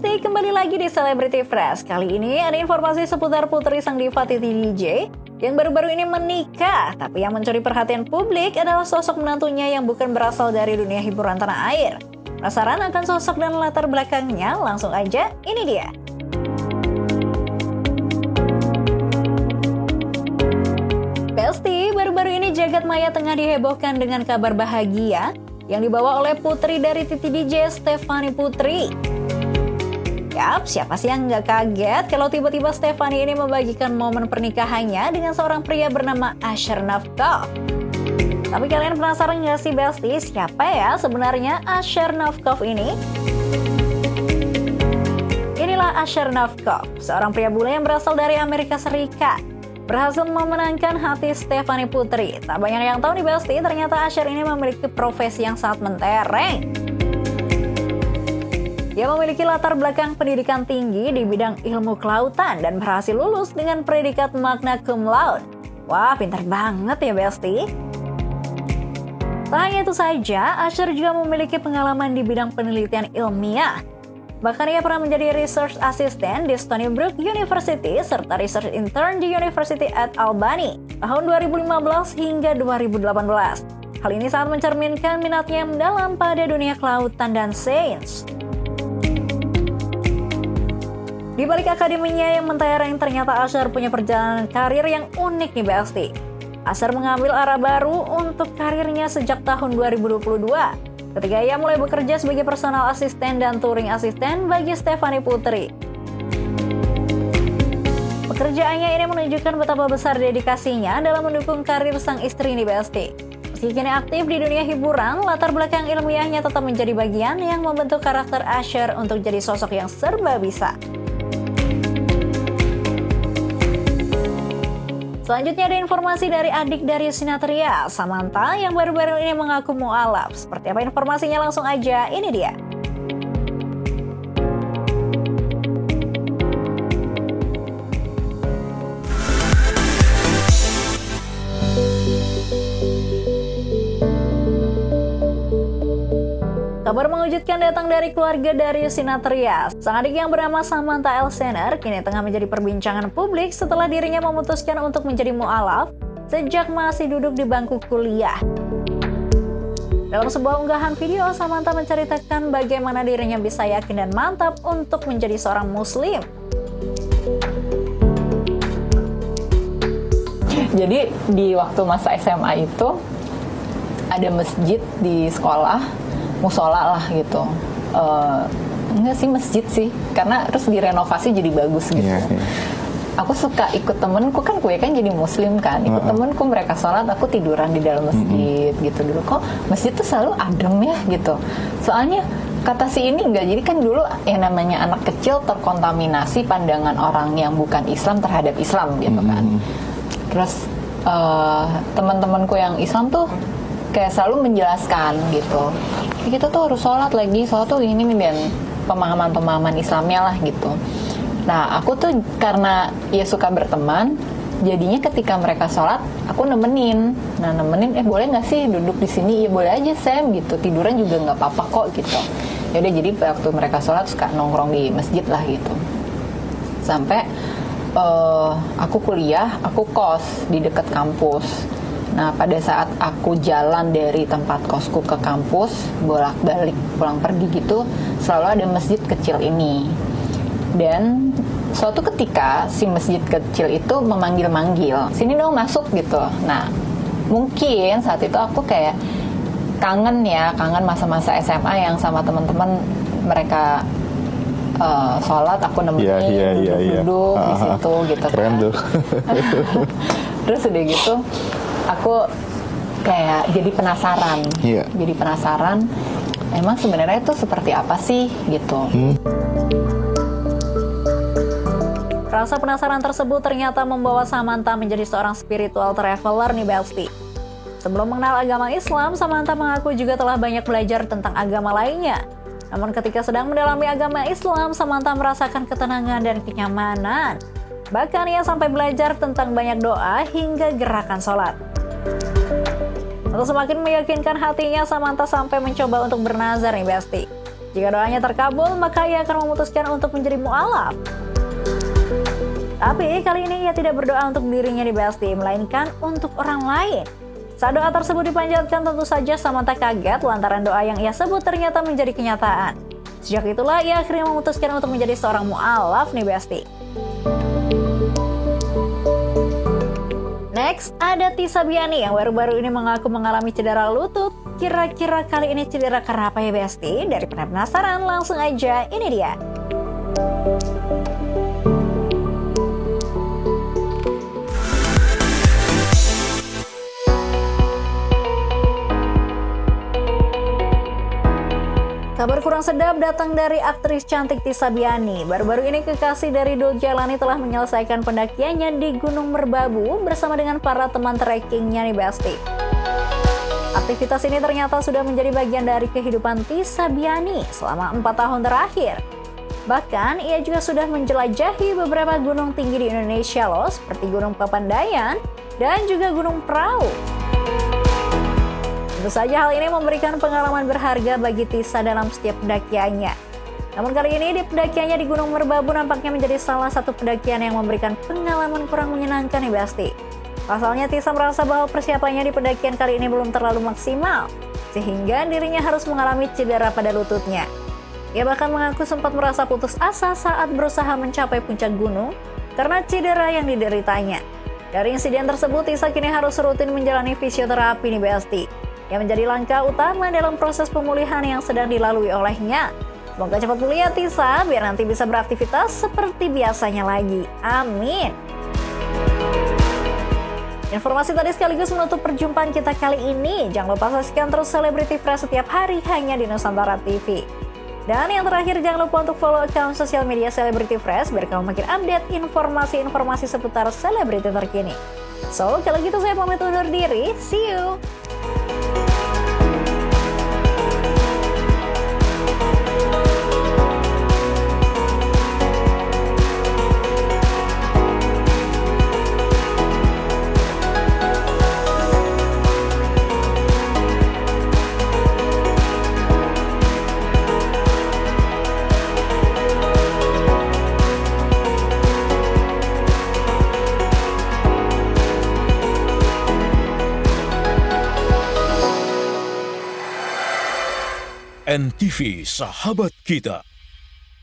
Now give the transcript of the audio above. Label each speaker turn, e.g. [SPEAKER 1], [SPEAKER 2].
[SPEAKER 1] Besti, kembali lagi di Celebrity Fresh. Kali ini ada informasi seputar Putri sang diva Titi DJ yang baru-baru ini menikah. Tapi yang mencuri perhatian publik adalah sosok menantunya yang bukan berasal dari dunia hiburan tanah air. Penasaran akan sosok dan latar belakangnya? Langsung aja, ini dia. Besti, baru-baru ini jagat maya tengah dihebohkan dengan kabar bahagia yang dibawa oleh putri dari Titi DJ, Stefany Putri. Yap, siapa sih yang nggak kaget kalau tiba-tiba Stefany ini membagikan momen pernikahannya dengan seorang pria bernama Asher Navkov. Tapi kalian penasaran nggak sih Besti, siapa ya sebenarnya Asher Navkov ini? Inilah Asher Navkov, seorang pria bule yang berasal dari Amerika Serikat. Berhasil memenangkan hati Stefany Putri. Tak banyak yang tahu nih Besti, ternyata Asher ini memiliki profesi yang sangat mentereng. Dia memiliki latar belakang pendidikan tinggi di bidang ilmu kelautan dan berhasil lulus dengan predikat magna cum laude. Wah, pintar banget ya Besti. Tak hanya itu saja, Asher juga memiliki pengalaman di bidang penelitian ilmiah. Bahkan ia pernah menjadi research assistant di Stony Brook University serta research intern di University at Albany tahun 2015 hingga 2018. Hal ini sangat mencerminkan minatnya yang mendalam pada dunia kelautan dan sains. Di balik akademinya yang mentereng, ternyata Asher punya perjalanan karir yang unik nih Besti. Asher mengambil arah baru untuk karirnya sejak tahun 2022, ketika ia mulai bekerja sebagai personal asisten dan touring asisten bagi Stefany Putri. Pekerjaannya ini menunjukkan betapa besar dedikasinya dalam mendukung karir sang istri nih Besti. Meski kini aktif di dunia hiburan, latar belakang ilmiahnya tetap menjadi bagian yang membentuk karakter Asher untuk jadi sosok yang serba bisa. Selanjutnya ada informasi dari adik Darius Sinathrya, Samantha, yang baru-baru ini mengaku mualaf. Seperti apa informasinya, langsung aja, ini dia. Kabar mengejutkan datang dari keluarga Darius Sinathrya. Sang adik yang bernama Samantha Elsener kini tengah menjadi perbincangan publik setelah dirinya memutuskan untuk menjadi mualaf sejak masih duduk di bangku kuliah. Dalam sebuah unggahan video, Samantha menceritakan bagaimana dirinya bisa yakin dan mantap untuk menjadi seorang muslim.
[SPEAKER 2] Jadi di waktu masa SMA itu ada masjid di sekolah, musola lah gitu. Enggak sih masjid sih, karena terus direnovasi jadi bagus gitu. Aku suka ikut temenku, kan gue kan jadi muslim kan, ikut temenku mereka sholat, aku tiduran di dalam masjid gitu dulu. Kok masjid tuh selalu adem ya gitu. Soalnya kata si ini enggak, jadi kan dulu yang namanya anak kecil terkontaminasi pandangan orang yang bukan Islam terhadap Islam gitu kan. Terus teman-temanku yang Islam tuh kayak selalu menjelaskan gitu, kita tuh harus sholat tuh ini dan pemahaman-pemahaman Islamnya lah gitu. Nah aku tuh karena ya suka berteman, jadinya ketika mereka sholat aku nemenin. Nah boleh nggak sih duduk di sini? Ya boleh aja Sam gitu, tiduran juga nggak apa-apa kok gitu. Ya udah, jadi waktu mereka sholat suka nongkrong di masjid lah gitu. Sampai aku kuliah, aku kos di dekat kampus. Nah pada saat aku jalan dari tempat kosku ke kampus, bolak-balik pulang pergi gitu, selalu ada masjid kecil ini. Dan suatu ketika si masjid kecil itu memanggil-manggil, sini dong masuk gitu. Nah mungkin saat itu aku kayak kangen masa-masa SMA yang sama teman-teman mereka sholat, aku nemenin duduk di situ gitu kan.
[SPEAKER 3] Keren tuh.
[SPEAKER 2] Terus udah gitu aku kayak jadi penasaran. Jadi penasaran emang sebenarnya itu seperti apa sih gitu.
[SPEAKER 1] Rasa penasaran tersebut ternyata membawa Samantha menjadi seorang spiritual traveler nih Besti. Sebelum mengenal agama Islam, Samantha mengaku juga telah banyak belajar tentang agama lainnya. Namun ketika sedang mendalami agama Islam, Samantha merasakan ketenangan dan kenyamanan. Bahkan ia sampai belajar tentang banyak doa hingga gerakan sholat. Untuk semakin meyakinkan hatinya, Samantha sampai mencoba untuk bernazar nih Besti. Jika doanya terkabul, maka ia akan memutuskan untuk menjadi mu'alaf. Tapi kali ini ia tidak berdoa untuk dirinya di Besti, melainkan untuk orang lain. Saat doa tersebut dipanjatkan, tentu saja Samantha kaget lantaran doa yang ia sebut ternyata menjadi kenyataan. Sejak itulah ia akhirnya memutuskan untuk menjadi seorang mu'alaf nih Besti. Next, ada Tisa Biani yang baru-baru ini mengaku mengalami cedera lutut. Kira-kira kali ini cedera karena apa ya Besti? Daripada penasaran, langsung aja ini dia. Kabar kurang sedap datang dari aktris cantik Tisa Biani. Baru-baru ini kekasih dari Dul Jalani telah menyelesaikan pendakiannya di Gunung Merbabu bersama dengan para teman trekkingnya nih Besti. Aktivitas ini ternyata sudah menjadi bagian dari kehidupan Tisa Biani selama 4 tahun terakhir. Bahkan ia juga sudah menjelajahi beberapa gunung tinggi di Indonesia loh, seperti Gunung Papandayan dan juga Gunung Prau. Tentu saja hal ini memberikan pengalaman berharga bagi Tisa dalam setiap pendakiannya. Namun kali ini di pendakiannya di Gunung Merbabu nampaknya menjadi salah satu pendakian yang memberikan pengalaman kurang menyenangkan nih Besti. Pasalnya Tisa merasa bahwa persiapannya di pendakian kali ini belum terlalu maksimal, sehingga dirinya harus mengalami cedera pada lututnya. Ia bahkan mengaku sempat merasa putus asa saat berusaha mencapai puncak gunung karena cedera yang dideritanya. Dari insiden tersebut, Tisa kini harus rutin menjalani fisioterapi nih Besti, yang menjadi langkah utama dalam proses pemulihan yang sedang dilalui olehnya. Semoga cepat pulih ya Tisa, biar nanti bisa beraktivitas seperti biasanya lagi. Amin. Informasi tadi sekaligus menutup perjumpaan kita kali ini. Jangan lupa saksikan terus Celebrity Fresh setiap hari hanya di Nusantara TV. Dan yang terakhir, jangan lupa untuk follow akun sosial media Celebrity Fresh biar kamu makin update informasi-informasi seputar selebriti terkini. So, kalau gitu saya pamit undur diri. See you!
[SPEAKER 3] NTV Sahabat Kita.